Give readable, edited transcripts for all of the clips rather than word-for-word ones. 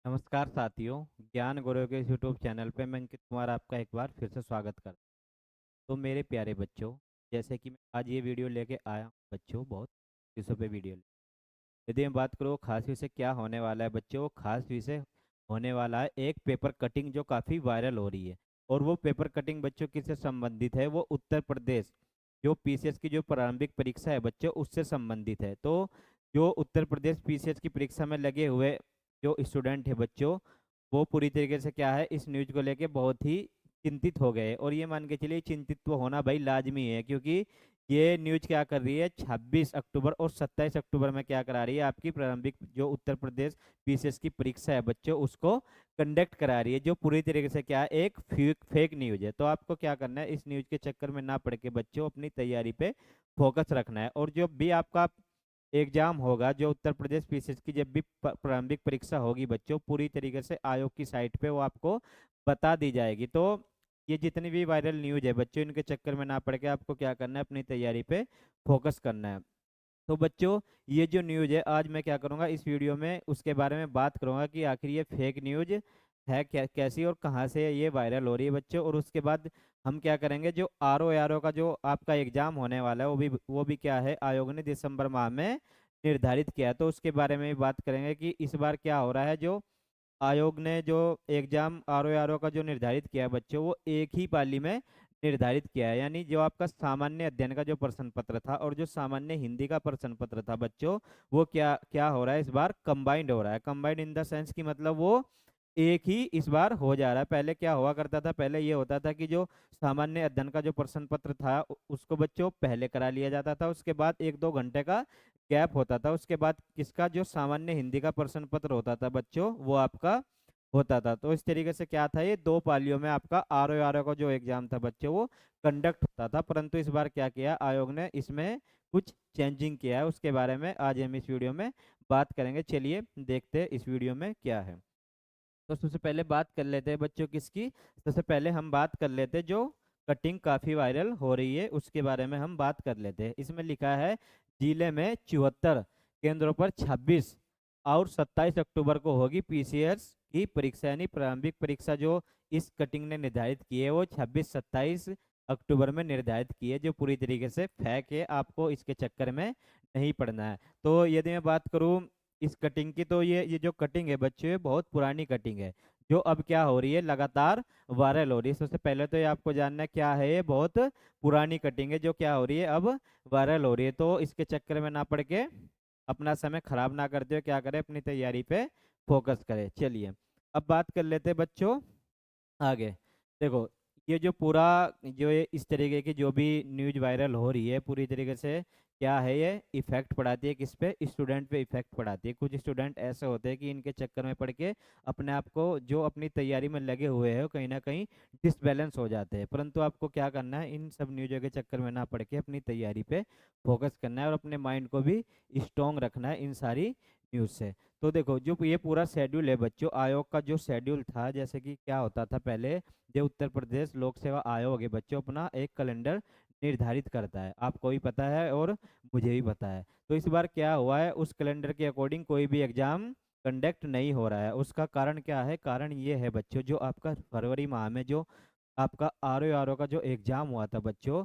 नमस्कार साथियों। ज्ञान गुरु के यूट्यूब चैनल पे मैं अंकित कुमार आपका एक बार फिर से स्वागत करता हूं। तो मेरे प्यारे बच्चों, जैसे कि मैं आज ये वीडियो लेके आया हूं बच्चों, बहुत विषयों पे वीडियो यदि मैं बात करूँ खास विषय क्या होने वाला है बच्चों, वो खास विषय होने वाला है एक पेपर कटिंग जो काफ़ी वायरल हो रही है। और वो पेपर कटिंग बच्चों किससे संबंधित है? वो उत्तर प्रदेश जो पीसीएस की जो प्रारंभिक परीक्षा है बच्चों, उससे संबंधित है। तो जो उत्तर प्रदेश पीसीएस की परीक्षा में लगे हुए जो स्टूडेंट है बच्चों, वो पूरी तरीके से क्या है, इस न्यूज को लेके बहुत ही चिंतित हो गए। और ये मान के चलिए चिंतित तो होना भाई लाजमी है, क्योंकि ये न्यूज क्या कर रही है, 26 अक्टूबर और 27 अक्टूबर में क्या करा रही है, आपकी प्रारंभिक जो उत्तर प्रदेश पीसीएस की परीक्षा है बच्चों, उसको कंडक्ट करा रही है, जो पूरी तरीके से क्या है, एक फेक न्यूज है। तो आपको क्या करना है, इस न्यूज के चक्कर में ना पड़ के बच्चों अपनी तैयारी पे फोकस रखना है। और जो भी आपका एग्जाम होगा, जो उत्तर प्रदेश पीसीएस की जब भी प्रारंभिक परीक्षा होगी बच्चों, पूरी तरीके से आयोग की साइट पे वो आपको बता दी जाएगी। तो ये जितनी भी वायरल न्यूज है बच्चों, इनके चक्कर में ना पड़ के आपको क्या करना है, अपनी तैयारी पे फोकस करना है। तो बच्चों, ये जो न्यूज है आज मैं क्या करूंगा इस वीडियो में, उसके बारे में बात करूंगा कि आखिर ये फेक न्यूज है क्या, कैसी और कहाँ से ये वायरल हो रही है बच्चों। और उसके बाद हम क्या करेंगे, जो आरओ का जो आपका एग्जाम होने वाला है, वो भी क्या है, आयोग ने दिसंबर माह में निर्धारित किया है। तो उसके बारे में भी बात करेंगे कि इस बार क्या हो रहा है। जो आयोग ने जो एग्जाम आरओ का जो निर्धारित किया है बच्चों, वो एक ही पाली में निर्धारित किया है। यानी जो आपका सामान्य अध्ययन का जो प्रश्न पत्र था और जो सामान्य हिंदी का प्रश्न पत्र था बच्चों, वो क्या क्या हो रहा है, इस बार कंबाइंड हो रहा है। कंबाइंड इन द सेंस की मतलब वो एक ही इस बार हो जा रहा है। पहले क्या हुआ करता था, पहले ये होता था कि जो सामान्य अध्ययन का जो प्रश्न पत्र था उसको बच्चों पहले करा लिया जाता था, उसके बाद 1-2 घंटे का गैप होता था, उसके बाद किसका, जो सामान्य हिंदी का प्रश्न पत्र होता था बच्चों, वो आपका होता था। तो इस तरीके से क्या था, ये 2 पालियों में आपका आरओ का जो एग्जाम था बच्चों, वो कंडक्ट होता था। परंतु इस बार क्या किया आयोग ने, इसमें कुछ चेंजिंग किया है, उसके बारे में आज हम इस वीडियो में बात करेंगे। चलिए देखते हैं इस वीडियो में क्या है। तो सबसे पहले बात कर लेते हैं बच्चों किसकी, सबसे पहले हम बात कर लेते हैं जो कटिंग काफ़ी वायरल हो रही है, उसके बारे में हम बात कर लेते हैं। इसमें लिखा है जिले में 74 केंद्रों पर 26 और 27 अक्टूबर को होगी पीसीएस की परीक्षा। यानी प्रारंभिक परीक्षा जो इस कटिंग ने निर्धारित की है, वो 26-27 अक्टूबर में निर्धारित की है, जो पूरी तरीके से फेक है। आपको इसके चक्कर में नहीं पड़ना है। तो यदि मैं बात करूँ इस कटिंग की, तो ये जो कटिंग है बच्चों, ये बहुत पुरानी कटिंग है, जो अब क्या हो रही है, लगातार वायरल हो रही है। सबसे पहले तो ये आपको जानना है क्या है, ये बहुत पुरानी कटिंग है जो क्या हो रही है, अब वायरल हो रही है। तो इसके चक्कर में ना पड़ के अपना समय खराब ना करते हुए क्या करें, अपनी तैयारी पे फोकस करें। चलिए अब बात कर लेते हैं बच्चों आगे। देखो, ये जो पूरा जो ये इस तरीके की जो भी न्यूज वायरल हो रही है, पूरी तरीके से क्या है, ये इफेक्ट पड़ाती है किस पे, स्टूडेंट पे इफेक्ट पड़ाती है। कुछ स्टूडेंट ऐसे होते हैं कि इनके चक्कर में पड़ के अपने आप को, जो अपनी तैयारी में लगे हुए हैं, कहीं ना कहीं डिसबैलेंस हो जाते हैं। परंतु आपको क्या करना है, इन सब न्यूज़ों के चक्कर में ना पड़ के अपनी तैयारी पे फोकस करना है और अपने माइंड को भी स्ट्रॉन्ग रखना है इन सारी न्यूज़ से। तो देखो, जो ये पूरा शेड्यूल है बच्चों, आयोग का जो शेड्यूल था, जैसे कि क्या होता था पहले, जो उत्तर प्रदेश लोक सेवा आयोग है बच्चों, अपना एक कैलेंडर निर्धारित करता है, आपको भी पता है और मुझे भी पता है। तो इस बार क्या हुआ है, उस कैलेंडर के अकॉर्डिंग कोई भी एग्जाम कंडक्ट नहीं हो रहा है। उसका कारण क्या है, कारण ये है बच्चों, जो आपका फरवरी माह में जो आपका आरओ का जो एग्जाम हुआ था बच्चों,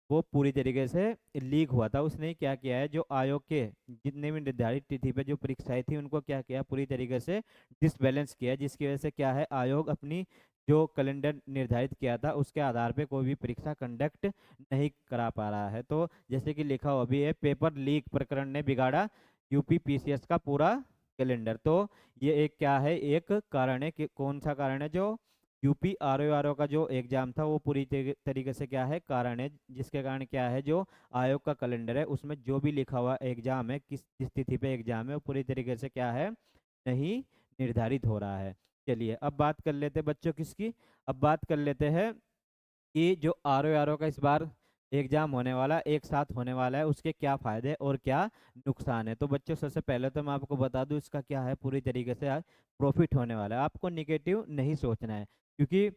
वो पूरी तरीके से लीक हुआ था। उसने क्या किया है, जो आयोग के जितने भी निर्धारित तिथि पे जो परीक्षाएं थी, उनको क्या किया, पूरी तरीके से डिसबैलेंस किया, जिसकी वजह से क्या है, आयोग अपनी जो कैलेंडर निर्धारित किया था उसके आधार पे कोई भी परीक्षा कंडक्ट नहीं करा पा रहा है। तो जैसे कि लिखा हुआ भी है, पेपर लीक प्रकरण ने बिगाड़ा यूपी पीसीएस का पूरा कैलेंडर। तो ये एक क्या है, एक कारण है कि कौन सा कारण है, जो यूपी आरओ का जो एग्जाम था, वो पूरी तरीके से क्या है, कारण है, जिसके कारण क्या है, जो आयोग का कैलेंडर है उसमें जो भी लिखा हुआ एग्जाम है, किस किस तिथि पे एग्जाम है, वो पूरी तरीके से क्या है, नहीं निर्धारित हो रहा है। चलिए अब बात कर लेते हैं बच्चों किसकी, अब बात कर लेते हैं कि जो आरओ का इस बार एग्जाम होने वाला, एक साथ होने वाला है, उसके क्या फायदे और क्या नुकसान है। तो बच्चों सबसे पहले तो मैं आपको बता दूं, इसका क्या है, पूरी तरीके से प्रॉफिट होने वाला है। आपको निगेटिव नहीं सोचना है, क्योंकि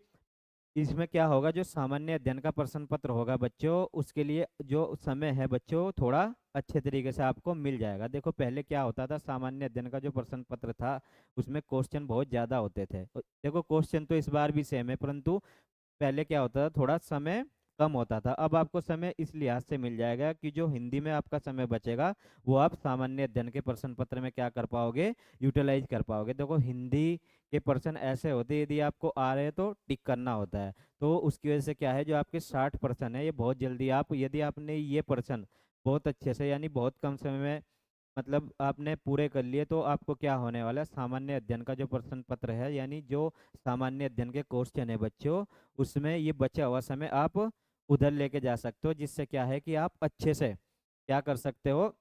इसमें क्या होगा, जो सामान्य अध्ययन का प्रश्न पत्र होगा बच्चों, उसके लिए जो समय है बच्चों थोड़ा अच्छे तरीके से आपको मिल जाएगा। देखो पहले क्या होता था, सामान्य अध्ययन का जो प्रश्न पत्र था उसमें क्वेश्चन बहुत ज़्यादा होते थे। देखो क्वेश्चन तो इस बार भी सेम है, परंतु पहले क्या होता था, थोड़ा समय कम होता था। अब आपको समय इस लिहाज से मिल जाएगा कि जो हिंदी में आपका समय बचेगा वो आप सामान्य अध्ययन के प्रश्न पत्र में क्या कर पाओगे, यूटिलाइज कर पाओगे। देखो हिंदी के प्रश्न ऐसे होते हैं, यदि आपको आ रहे हैं तो टिक करना होता है, तो उसकी वजह से क्या है, जो आपके 60% है ये बहुत जल्दी आप, यदि आपने ये प्रश्न बहुत अच्छे से यानी बहुत कम समय में मतलब आपने पूरे कर लिए, तो आपको क्या होने वाला है, सामान्य अध्ययन का जो प्रश्न पत्र है यानी जो सामान्य अध्ययन के क्वेश्चन है बच्चों, उसमें ये बचा हुआ समय आप उधर लेके जा सकते हो, जिससे क्या है कि आप अच्छे से क्या कर सकते हो,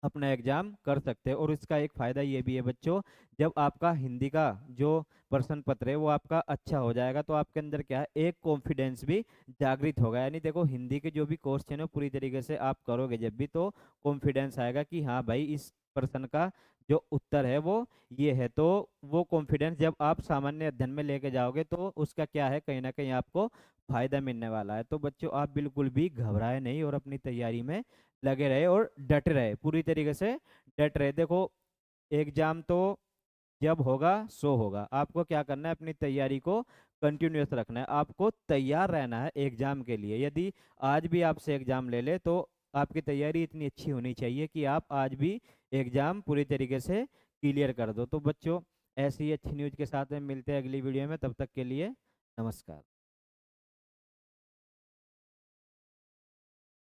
अपना एग्जाम कर सकते हो। और इसका एक फायदा ये भी है बच्चों, जब आपका हिंदी का जो प्रश्न पत्र है वो आपका अच्छा हो जाएगा, तो आपके अंदर क्या है, एक कॉन्फिडेंस भी जागृत होगा। यानी देखो हिंदी के जो भी क्वेश्चन है पूरी तरीके से आप करोगे जब भी, तो कॉन्फिडेंस आएगा कि हाँ भाई इस प्रश्न का जो उत्तर है वो ये है। तो वो कॉन्फिडेंस जब आप सामान्य अध्ययन में लेके जाओगे तो उसका क्या है, कहीं ना कहीं आपको फायदा मिलने वाला है। तो बच्चों आप बिल्कुल भी घबराए नहीं और अपनी तैयारी में लगे रहे और डटे रहे, पूरी तरीके से डट रहे। देखो एग्जाम तो जब होगा सो होगा, आपको क्या करना है, अपनी तैयारी को कंटिन्यूअस रखना है, आपको तैयार रहना है एग्जाम के लिए। यदि आज भी आपसे एग्जाम ले ले तो आपकी तैयारी इतनी अच्छी होनी चाहिए कि आप आज भी एग्जाम पूरी तरीके से क्लियर कर दो। तो बच्चों ऐसी ही अच्छी न्यूज़ के साथ में मिलते हैं अगली वीडियो में, तब तक के लिए नमस्कार।